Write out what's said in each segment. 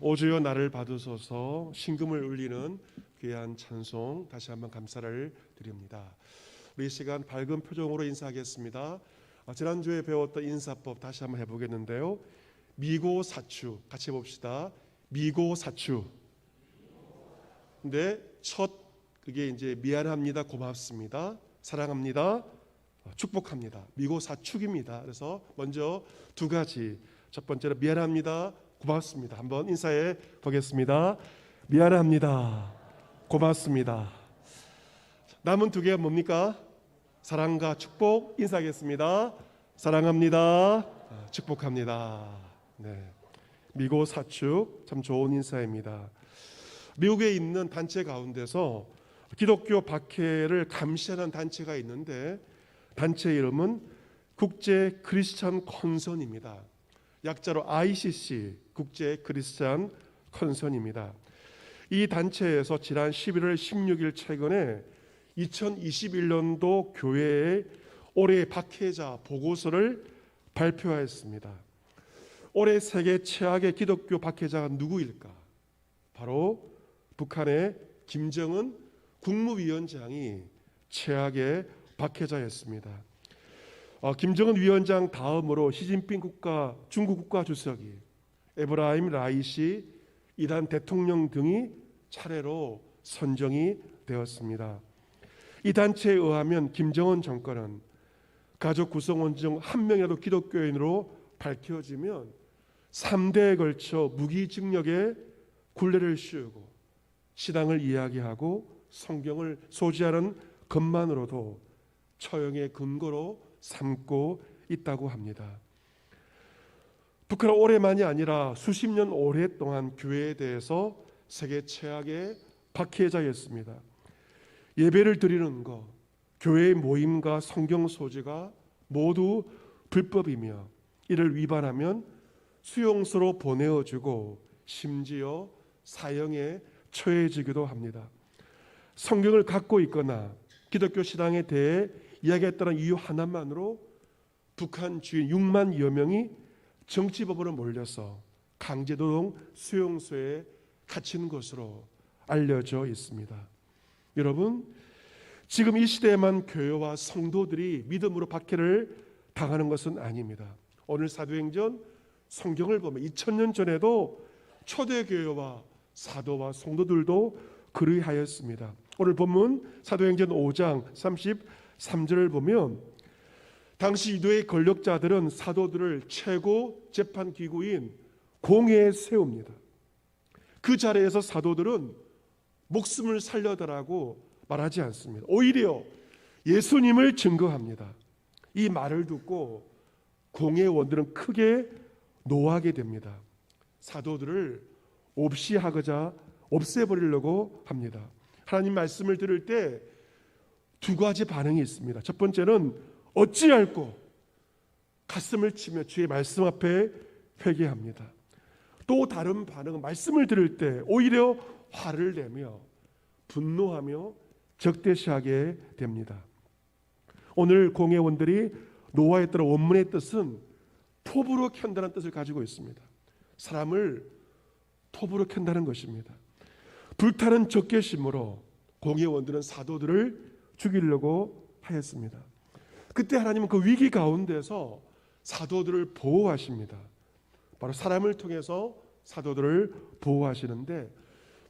오주여 나를 받으소서 신금을 울리는 귀한 찬송 다시 한번 감사를 드립니다. 우리 이 시간 밝은 표정으로 인사하겠습니다. 지난주에 배웠던 인사법 다시 한번 해보겠는데요. 미고사추 같이 해봅시다. 미고사추. 근데 첫 그게 이제 미안합니다, 고맙습니다, 사랑합니다, 축복합니다. 미고사축입니다. 그래서 먼저 두 가지. 첫 번째로 미안합니다, 고맙습니다. 한번 인사해 보겠습니다. 미안합니다, 고맙습니다. 남은 두 개가 뭡니까? 사랑과 축복. 인사하겠습니다. 사랑합니다, 축복합니다. 네, 미고사축 참 좋은 인사입니다. 미국에 있는 단체 가운데서 기독교 박해를 감시하는 단체가 있는데 단체 이름은 국제 크리스찬 컨선입니다. 약자로 ICC, 국제 크리스찬 컨선입니다. 이 단체에서 지난 11월 16일 최근에 2021년도 교회의 올해 박해자 보고서를 발표하였습니다. 올해 세계 최악의 기독교 박해자가 누구일까? 바로 북한의 김정은 국무위원장이 최악의 박해자였습니다. 김정은 위원장 다음으로 시진핑 중국 국가주석이, 에브라임 라이시 이란 대통령 등이 차례로 선정이 되었습니다. 이 단체에 의하면 김정은 정권은 가족 구성원 중 한 명이라도 기독교인으로 밝혀지면 3대에 걸쳐 무기징역에 굴레를 씌우고 신앙을 이야기하고 성경을 소지하는 것만으로도 처형의 근거로 삼고 있다고 합니다. 북한은 올해만이 아니라 수십 년 오랫동안 교회에 대해서 세계 최악의 박해자였습니다. 예배를 드리는 것, 교회의 모임과 성경 소지가 모두 불법이며 이를 위반하면 수용소로 보내어주고 심지어 사형에 처해지기도 합니다. 성경을 갖고 있거나 기독교 신앙에 대해 이야기했다는 이유 하나만으로 북한 주민 6만여 명이 정치법으로 몰려서 강제노동 수용소에 갇힌 것으로 알려져 있습니다. 여러분, 지금 이 시대에만 교회와 성도들이 믿음으로 박해를 당하는 것은 아닙니다. 오늘 사도행전 성경을 보면 2000년 전에도 초대교회와 사도와 성도들도 그리하였습니다. 오늘 본문 사도행전 5장 33절을 보면 당시 유대의 권력자들은 사도들을 최고 재판기구인 공회에 세웁니다. 그 자리에서 사도들은 목숨을 살려달라고 말하지 않습니다. 오히려 예수님을 증거합니다. 이 말을 듣고 공회원들은 크게 노하게 됩니다. 사도들을 없이하고자 없애버리려고 합니다. 하나님 말씀을 들을 때 두 가지 반응이 있습니다. 첫 번째는 어찌할꼬 가슴을 치며 주의 말씀 앞에 회개합니다. 또 다른 반응은 말씀을 들을 때 오히려 화를 내며 분노하며 적대시하게 됩니다. 오늘 공회원들이 노아했던 원문의 뜻은 톱으로 켠다는 뜻을 가지고 있습니다. 사람을 톱으로 켠다는 것입니다. 불타는 적개심으로 공회원들은 사도들을 죽이려고 하였습니다. 그때 하나님은 그 위기 가운데서 사도들을 보호하십니다. 바로 사람을 통해서 사도들을 보호하시는데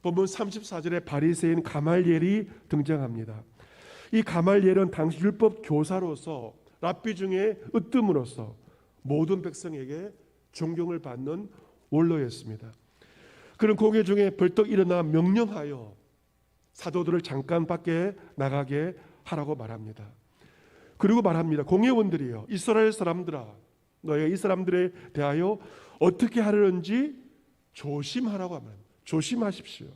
본문 34절에 바리새인 가말리엘이 등장합니다. 이 가말리엘은 당시 율법 교사로서 랍비 중에 으뜸으로서 모든 백성에게 존경을 받는 원로였습니다. 그런 공회 중에 벌떡 일어나 명령하여 사도들을 잠깐 밖에 나가게 하라고 말합니다. 그리고 말합니다. 공회원들이여, 이스라엘 사람들아, 너희가 이 사람들에 대하여 어떻게 하려는지 조심하라고 합니다. 조심하십시오.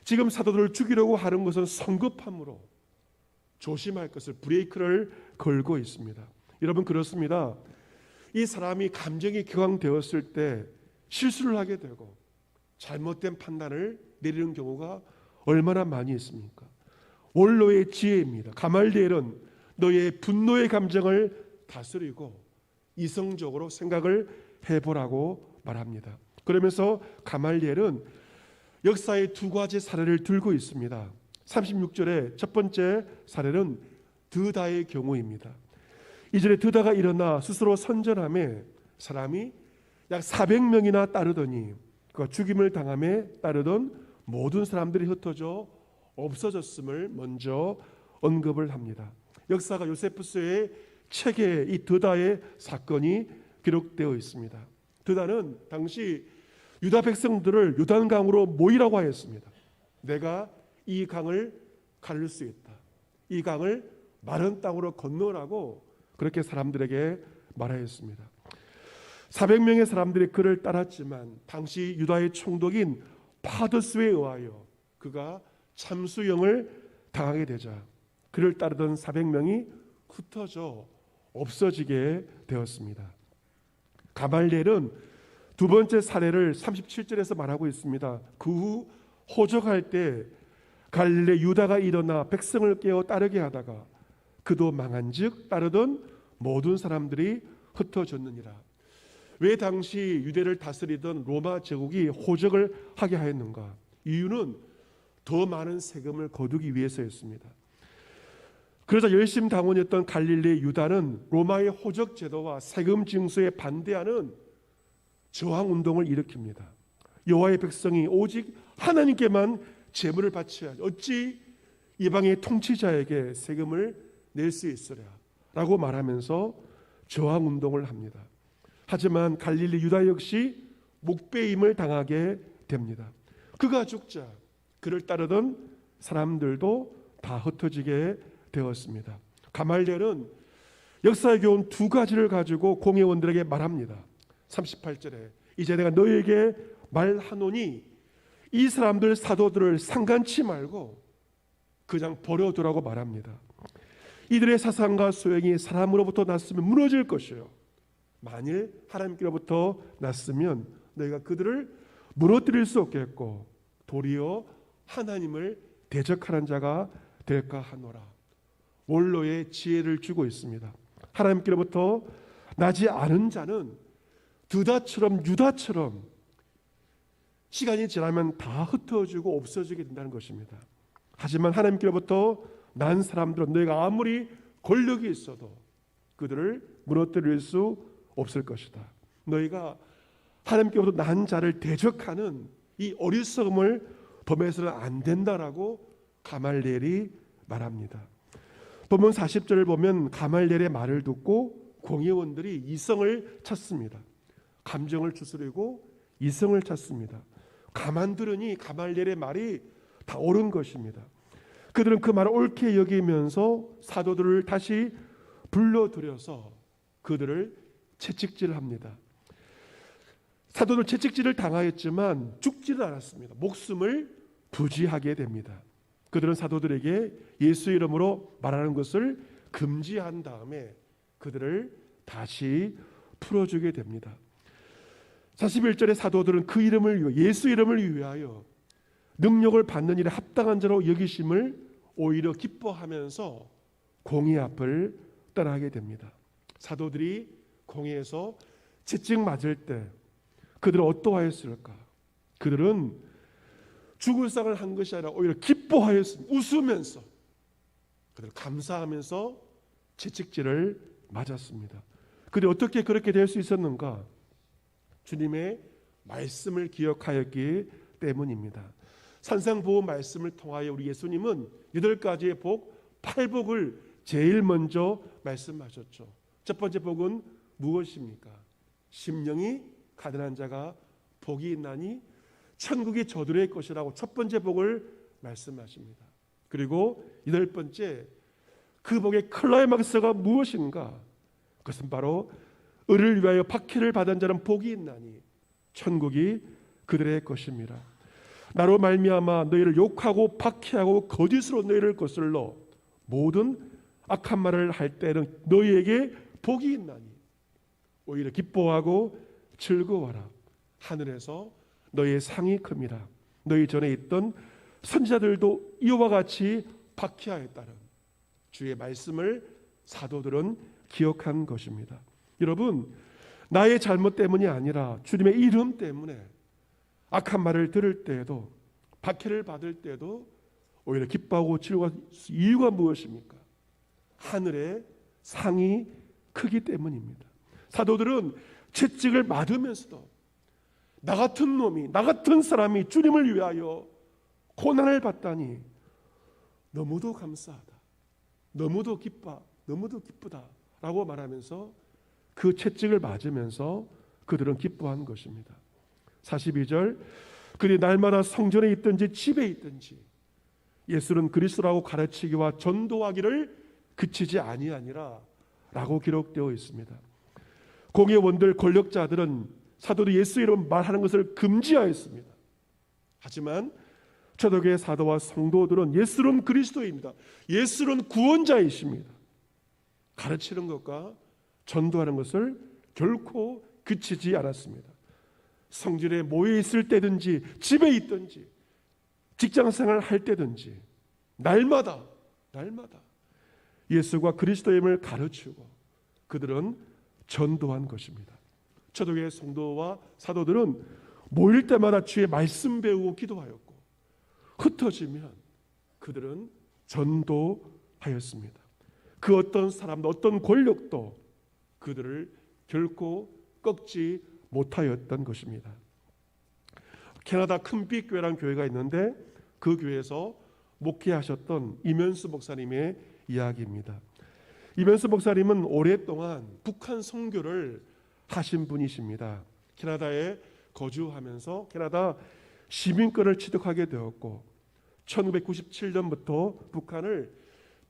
지금 사도들을 죽이려고 하는 것은 성급함으로 조심할 것을 브레이크를 걸고 있습니다. 여러분, 그렇습니다. 이 사람이 감정이 격앙되었을 때 실수를 하게 되고 잘못된 판단을 내리는 경우가 얼마나 많이 있습니까? 원로의 지혜입니다. 가말리엘은 너의 분노의 감정을 다스리고 이성적으로 생각을 해보라고 말합니다. 그러면서 가말리엘은 역사의 두 가지 사례를 들고 있습니다. 36절의 첫 번째 사례는 드다의 경우입니다. 이전에 드다가 일어나 스스로 선전함에 사람이 약 400명이나 따르더니 그 죽임을 당함에 따르던 모든 사람들이 흩어져 없어졌음을 먼저 언급을 합니다. 역사가 요세푸스의 책에 이 드다의 사건이 기록되어 있습니다. 드다는 당시 유다 백성들을 요단강으로 모이라고 하였습니다. 내가 이 강을 가를 수 있다. 이 강을 마른 땅으로 건너라고 그렇게 사람들에게 말하였습니다. 400명의 사람들이 그를 따랐지만 당시 유다의 총독인 파더스에 의하여 그가 참수형을 당하게 되자 그를 따르던 400명이 흩어져 없어지게 되었습니다. 가말리엘은 두 번째 사례를 37절에서 말하고 있습니다. 그 후 호적할 때 갈릴리 유다가 일어나 백성을 깨어 따르게 하다가 그도 망한즉 따르던 모든 사람들이 흩어졌느니라. 왜 당시 유대를 다스리던 로마 제국이 호적을 하게 하였는가? 이유는 더 많은 세금을 거두기 위해서였습니다. 그러자 열심 당원이었던 갈릴리 유다는 로마의 호적 제도와 세금 징수에 반대하는 저항 운동을 일으킵니다. 여호와의 백성이 오직 하나님께만 제물을 바쳐야지 어찌 이방의 통치자에게 세금을 낼 수 있으랴 라고 말하면서 저항 운동을 합니다. 하지만 갈릴리 유다 역시 목배임을 당하게 됩니다. 그가 죽자 그를 따르던 사람들도 다 흩어지게 되었습니다. 가말리엘은 역사의 교훈 두 가지를 가지고 공회원들에게 말합니다. 38절에 이제 내가 너희에게 말하노니 이 사람들 사도들을 상관치 말고 그냥 버려두라고 말합니다. 이들의 사상과 소행이 사람으로부터 났으면 무너질 것이요 만일 하나님께로부터 났으면 너희가 그들을 무너뜨릴 수 없겠고 도리어 하나님을 대적하는 자가 될까 하노라. 원로의 지혜를 주고 있습니다. 하나님께로부터 나지 않은 자는 드다처럼 유다처럼 시간이 지나면 다 흩어지고 없어지게 된다는 것입니다. 하지만 하나님께로부터 난 사람들은 너희가 아무리 권력이 있어도 그들을 무너뜨릴 수 없을 것이다. 너희가 하나님께로부터 난 자를 대적하는 이 어리석음을 범해서는 안 된다라고 가말리엘이 말합니다. 본문 40절을 보면 가말리엘의 말을 듣고 공회원들이 이성을 찾습니다. 감정을 추스리고 이성을 찾습니다. 가만 들으니 가말리엘의 말이 다 옳은 것입니다. 그들은 그 말을 옳게 여기면서 사도들을 다시 불러들여서 그들을 채찍질합니다. 사도들 채찍질을 당하였지만 죽지는 않았습니다. 목숨을 부지하게 됩니다. 그들은 사도들에게 예수 이름으로 말하는 것을 금지한 다음에 그들을 다시 풀어주게 됩니다. 41절의 사도들은 그 이름을 위하여 예수 이름을 위하여 능력을 받는 일에 합당한 자로 여기심을 오히려 기뻐하면서 공의 앞을 떠나게 됩니다. 사도들이 공의에서 채찍 맞을 때 그들은 어떠하였을까? 그들은 죽을 상을 한 것이 아니라 오히려 기뻐하였습니다. 웃으면서 그들 감사하면서 채찍질을 맞았습니다. 그들이 어떻게 그렇게 될 수 있었는가? 주님의 말씀을 기억하였기 때문입니다. 산상보호 말씀을 통하여 우리 예수님은 8가지의 복, 8복을 제일 먼저 말씀하셨죠. 첫 번째 복은 무엇입니까? 심령이 가난한 자가 복이 있나니 천국이 저들의 것이라고 첫 번째 복을 말씀하십니다. 그리고 8번째 그 복의 클라이막스가 무엇인가? 그것은 바로 의를 위하여 박해를 받은 자는 복이 있나니 천국이 그들의 것입니다. 나로 말미암아 너희를 욕하고 박해하고 거짓으로 너희를 거슬러 모든 악한 말을 할 때는 너희에게 복이 있나니 오히려 기뻐하고 즐거워라. 하늘에서 너희의 상이 큽니다. 너희 전에 있던 선지자들도 이와 같이 박해하였다는 주의 말씀을 사도들은 기억한 것입니다. 여러분, 나의 잘못 때문이 아니라 주님의 이름 때문에 악한 말을 들을 때에도, 박해를 받을 때에도 오히려 기뻐하고 즐거워할 이유가 무엇입니까? 하늘의 상이 크기 때문입니다. 사도들은 채찍을 맞으면서도 나 같은 놈이, 나 같은 사람이 주님을 위하여 고난을 받다니 너무도 감사하다, 너무도 기쁘다 라고 말하면서 그 채찍을 맞으면서 그들은 기뻐한 것입니다. 42절, 그들이 날마다 성전에 있든지 집에 있든지 예수는 그리스도라고 가르치기와 전도하기를 그치지 아니하니라 라고 기록되어 있습니다. 공의원들, 권력자들은 사도도 예수 이름 말하는 것을 금지하였습니다. 하지만 초대교회 사도와 성도들은 예수는 그리스도입니다, 예수는 구원자이십니다, 가르치는 것과 전도하는 것을 결코 그치지 않았습니다. 성전에 모여 있을 때든지 집에 있든지 직장생활 할 때든지 날마다 예수가 그리스도임을 가르치고 그들은 전도한 것입니다. 초대교회 성도와 사도들은 모일 때마다 주의 말씀 배우고 기도하였고 흩어지면 그들은 전도하였습니다. 그 어떤 사람도 어떤 권력도 그들을 결코 꺾지 못하였던 것입니다. 캐나다 큰빛 교회라는 교회가 있는데 그 교회에서 목회하셨던 이면수 목사님의 이야기입니다. 이면수 목사님은 오랫동안 북한 선교를 하신 분이십니다. 캐나다에 거주하면서 캐나다 시민권을 취득하게 되었고 1997년부터 북한을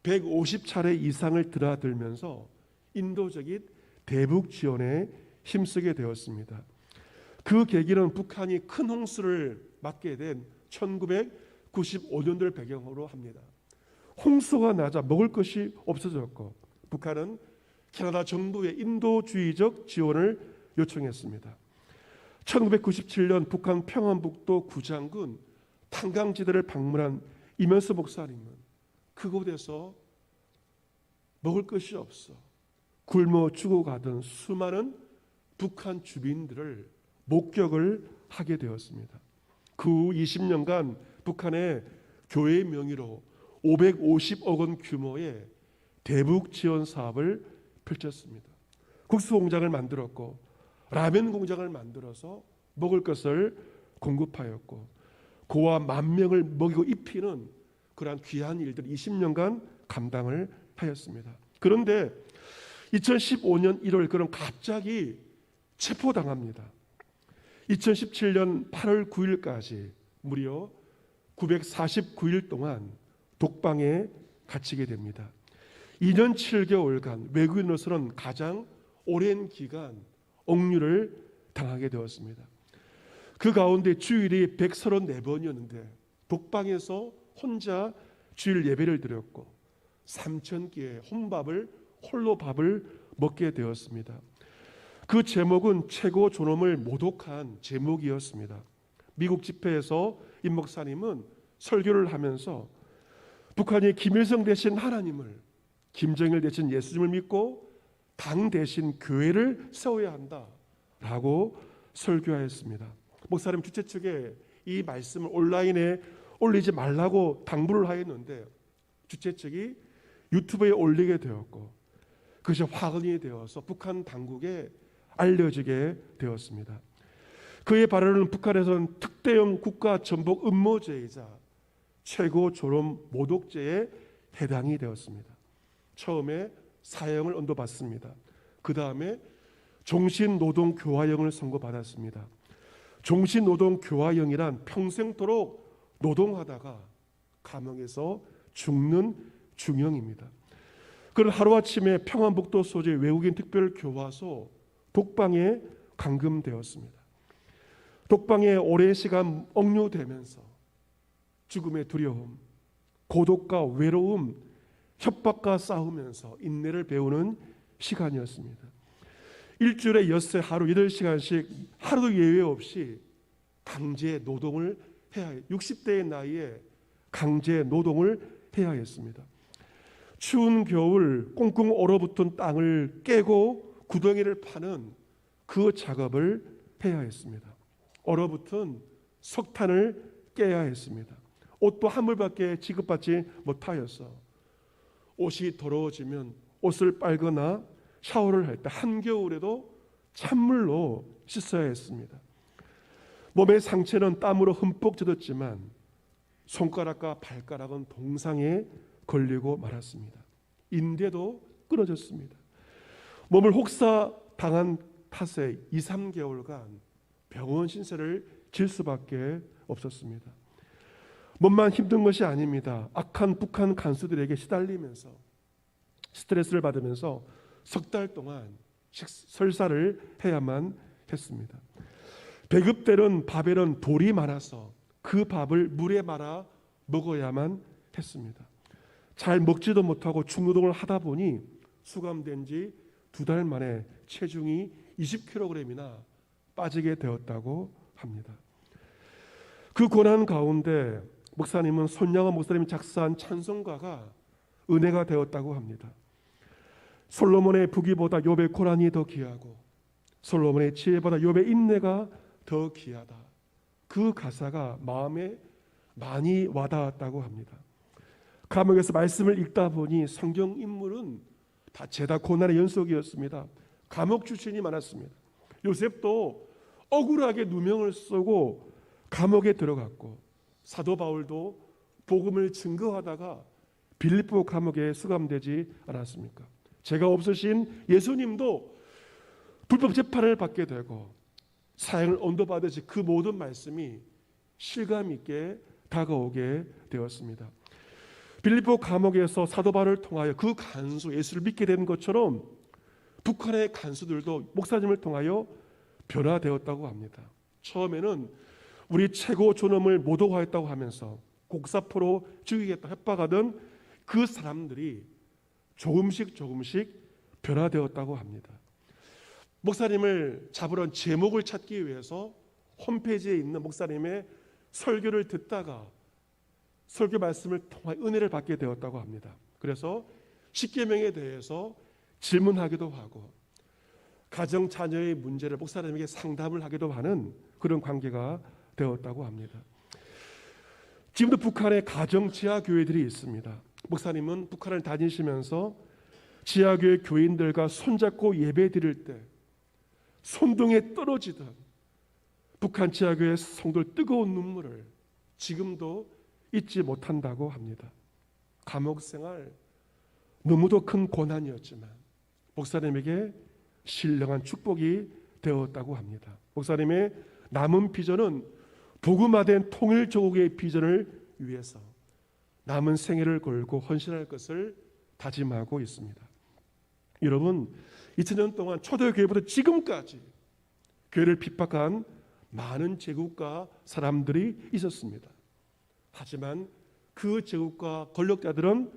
150차례 이상을 드나들면서 인도적인 대북 지원에 힘쓰게 되었습니다. 그 계기는 북한이 큰 홍수를 맞게 된 1995년도를 배경으로 합니다. 홍수가 나자 먹을 것이 없어졌고 북한은 캐나다 정부의 인도주의적 지원을 요청했습니다. 1997년 북한 평안북도 구장군 탄강지대를 방문한 이면수 목사님은 그곳에서 먹을 것이 없어 굶어 죽어가던 수많은 북한 주민들을 목격을 하게 되었습니다. 그 후 20년간 북한의 교회 명의로 550억 원 규모의 대북 지원 사업을 펼쳤습니다. 국수 공장을 만들었고 라면 공장을 만들어서 먹을 것을 공급하였고 고아 10,000명을 먹이고 입히는 그러한 귀한 일들 20년간 감당을 하였습니다. 그런데 2015년 1월 그는 갑자기 체포당합니다. 2017년 8월 9일까지 무려 949일 동안 독방에 갇히게 됩니다. 2년 7개월간 외국인으로서는 가장 오랜 기간 억류를 당하게 되었습니다. 그 가운데 주일이 134번이었는데 독방에서 혼자 주일 예배를 드렸고 3,000끼의 혼밥을 홀로 밥을 먹게 되었습니다. 그 제목은 최고 존엄을 모독한 제목이었습니다. 미국 집회에서 임 목사님은 설교를 하면서 북한이 김일성 대신 하나님을, 김정일 대신 예수님을 믿고 당 대신 교회를 세워야 한다라고 설교하였습니다. 목사님 주최 측에 이 말씀을 온라인에 올리지 말라고 당부를 하였는데 주최 측이 유튜브에 올리게 되었고 그것이 화근이 되어서 북한 당국에 알려지게 되었습니다. 그의 발언은 북한에서는 특대형 국가 전복 음모죄이자 최고 존엄 모독죄에 해당이 되었습니다. 처음에 사형을 언도받습니다. 그 다음에 종신노동교화형을 선고받았습니다. 종신노동교화형이란 평생토록 노동하다가 감옥에서 죽는 중형입니다. 그는 하루아침에 평안북도 소재 외국인 특별교화소 독방에 감금되었습니다. 독방에 오랜 시간 억류되면서 죽음의 두려움, 고독과 외로움, 협박과 싸우면서 인내를 배우는 시간이었습니다. 일주일에 엿새 하루 8시간씩 하루도 예외 없이 강제 노동을 해야 했습니다. 60대의 나이에 강제 노동을 해야 했습니다. 추운 겨울 꽁꽁 얼어붙은 땅을 깨고 구덩이를 파는 그 작업을 해야 했습니다. 얼어붙은 석탄을 깨야 했습니다. 옷도 한 벌밖에 지급받지 못하였어. 옷이 더러워지면 옷을 빨거나 샤워를 할 때 한겨울에도 찬물로 씻어야 했습니다. 몸의 상체는 땀으로 흠뻑 젖었지만 손가락과 발가락은 동상에 걸리고 말았습니다. 인대도 끊어졌습니다. 몸을 혹사당한 탓에 2, 3개월간 병원 신세를 질 수밖에 없었습니다. 몸만 힘든 것이 아닙니다. 악한 북한 간수들에게 시달리면서 스트레스를 받으면서 석 달 동안 설사를 해야만 했습니다. 배급되는 밥에는 돌이 많아서 그 밥을 물에 말아 먹어야만 했습니다. 잘 먹지도 못하고 중노동을 하다 보니 수감된 지 2달 만에 체중이 20kg이나 빠지게 되었다고 합니다. 그 고난 가운데 목사님은 손양원 목사님이 작사한 찬송가가 은혜가 되었다고 합니다. 솔로몬의 부귀보다 욥의 고난이 더 귀하고 솔로몬의 지혜보다 욥의 인내가 더 귀하다. 그 가사가 마음에 많이 와닿았다고 합니다. 감옥에서 말씀을 읽다 보니 성경 인물은 다 죄다 고난의 연속이었습니다. 감옥 출신이 많았습니다. 요셉도 억울하게 누명을 쓰고 감옥에 들어갔고 사도 바울도 복음을 증거하다가 빌립보 감옥에 수감되지 않았습니까? 죄가 없으신 예수님도 불법 재판을 받게 되고 사형을 언도받으시 그 모든 말씀이 실감 있게 다가오게 되었습니다. 빌립보 감옥에서 사도 바울을 통하여 그 간수 예수를 믿게 된 것처럼 북한의 간수들도 목사님을 통하여 변화되었다고 합니다. 처음에는 우리 최고 존엄을 모독하였다고 하면서 곡사포로 죽이겠다 협박하던 그 사람들이 조금씩 변화되었다고 합니다. 목사님을 잡으러 제목을 찾기 위해서 홈페이지에 있는 목사님의 설교를 듣다가 설교 말씀을 통해 은혜를 받게 되었다고 합니다. 그래서 십계명에 대해서 질문하기도 하고 가정 자녀의 문제를 목사님에게 상담을 하기도 하는 그런 관계가 되었다고 합니다. 지금도 북한에 가정 지하 교회들이 있습니다. 목사님은 북한을 다니시면서 지하교회 교인들과 손잡고 예배 드릴 때 손등에 떨어지던 북한 지하교회 성도들 뜨거운 눈물을 지금도 잊지 못한다고 합니다. 감옥 생활 너무도 큰 고난이었지만 목사님에게 신령한 축복이 되었다고 합니다. 목사님의 남은 비전은 복음화된 통일조국의 비전을 위해서 남은 생애를 걸고 헌신할 것을 다짐하고 있습니다. 여러분, 2000년 동안 초대교회부터 지금까지 교회를 핍박한 많은 제국과 사람들이 있었습니다. 하지만 그 제국과 권력자들은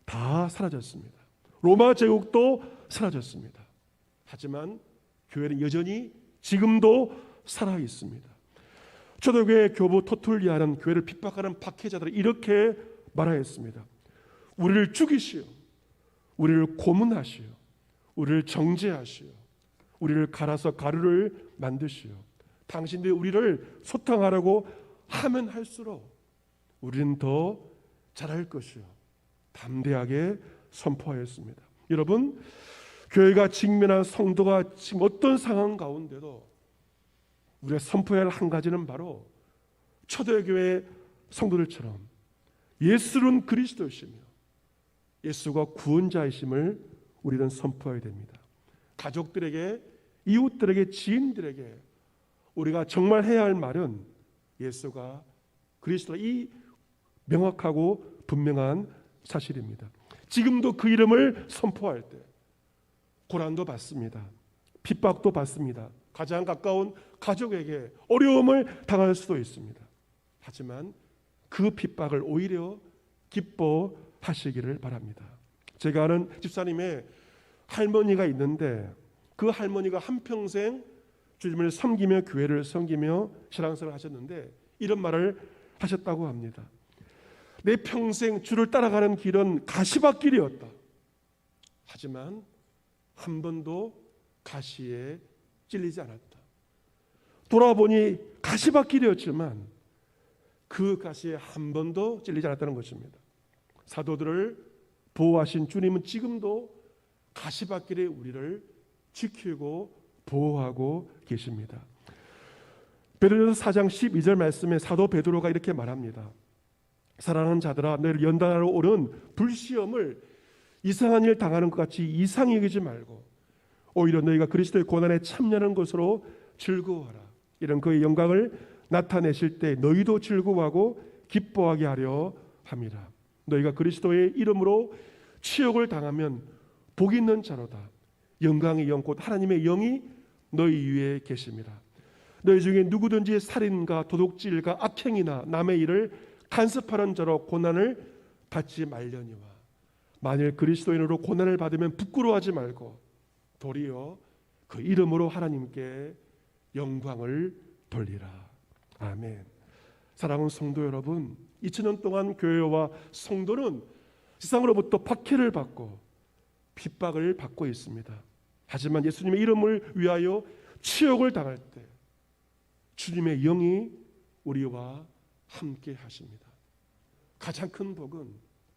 다 사라졌습니다. 로마 제국도 사라졌습니다. 하지만 교회는 여전히 지금도 살아 있습니다. 초대교회 교부 토툴리아는 교회를 핍박하는 박해자들을 이렇게 말하였습니다. 우리를 죽이시오, 우리를 고문하시오, 우리를 정죄하시오, 우리를 갈아서 가루를 만드시오. 당신들이 우리를 소탕하라고 하면 할수록 우리는 더 잘할 것이오. 담대하게 선포하였습니다. 여러분, 교회가 직면한 성도가 지금 어떤 상황 가운데도 우리가 선포해야 할 한 가지는 바로 초대교회 성도들처럼 예수는 그리스도이시며 예수가 구원자이심을 우리는 선포해야 됩니다. 가족들에게, 이웃들에게, 지인들에게 우리가 정말 해야 할 말은 예수가 그리스도가 이 명확하고 분명한 사실입니다. 지금도 그 이름을 선포할 때 고난도 받습니다. 핍박도 받습니다. 가장 가까운 가족에게 어려움을 당할 수도 있습니다. 하지만 그 핍박을 오히려 기뻐하시기를 바랍니다. 제가 아는 집사님의 할머니가 있는데 그 할머니가 한평생 주님을 섬기며 교회를 섬기며 신앙생활을 하셨는데 이런 말을 하셨다고 합니다. 내 평생 주를 따라가는 길은 가시밭길이었다. 하지만 한 번도 가시에 찔리지 않았다. 돌아보니 가시밭길이었지만 그 가시에 한 번도 찔리지 않았다는 것입니다. 사도들을 보호하신 주님은 지금도 가시밭길에 우리를 지키고 보호하고 계십니다. 베드로전서 4장 12절 말씀에 사도 베드로가 이렇게 말합니다. 사랑하는 자들아, 너희를 연단하러 오는 불시험을 이상한 일 당하는 것 같이 이상히 여기지 말고 오히려 너희가 그리스도의 고난에 참여하는 것으로 즐거워하라. 이런 그의 영광을 나타내실 때 너희도 즐거워하고 기뻐하게 하려 함이라. 너희가 그리스도의 이름으로 치욕을 당하면 복 있는 자로다. 영광의 영 곧 하나님의 영이 너희 위에 계십니다. 너희 중에 누구든지 살인과 도둑질과 악행이나 남의 일을 간섭하는 자로 고난을 받지 말려니와 만일 그리스도인으로 고난을 받으면 부끄러워하지 말고 도리어 그 이름으로 하나님께 영광을 돌리라. 아멘. 사랑하는 성도 여러분, 2000년 동안 교회와 성도는 세상으로부터 박해를 받고 핍박을 받고 있습니다. 하지만 예수님의 이름을 위하여 치욕을 당할 때 주님의 영이 우리와 함께 하십니다. 가장 큰 복은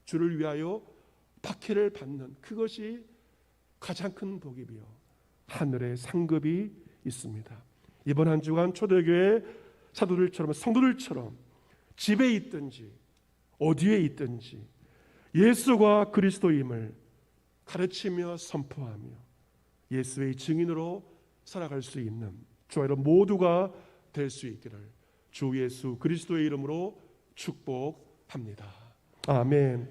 주를 위하여 박해를 받는 그것이 가장 큰 복이며 하늘의 상급이 있습니다. 이번 한 주간 초대교회 사도들처럼 성도들처럼 집에 있든지 어디에 있든지 예수가 그리스도임을 가르치며 선포하며 예수의 증인으로 살아갈 수 있는 저와 여러분 모두가 될 수 있기를 주 예수 그리스도의 이름으로 축복합니다. 아멘.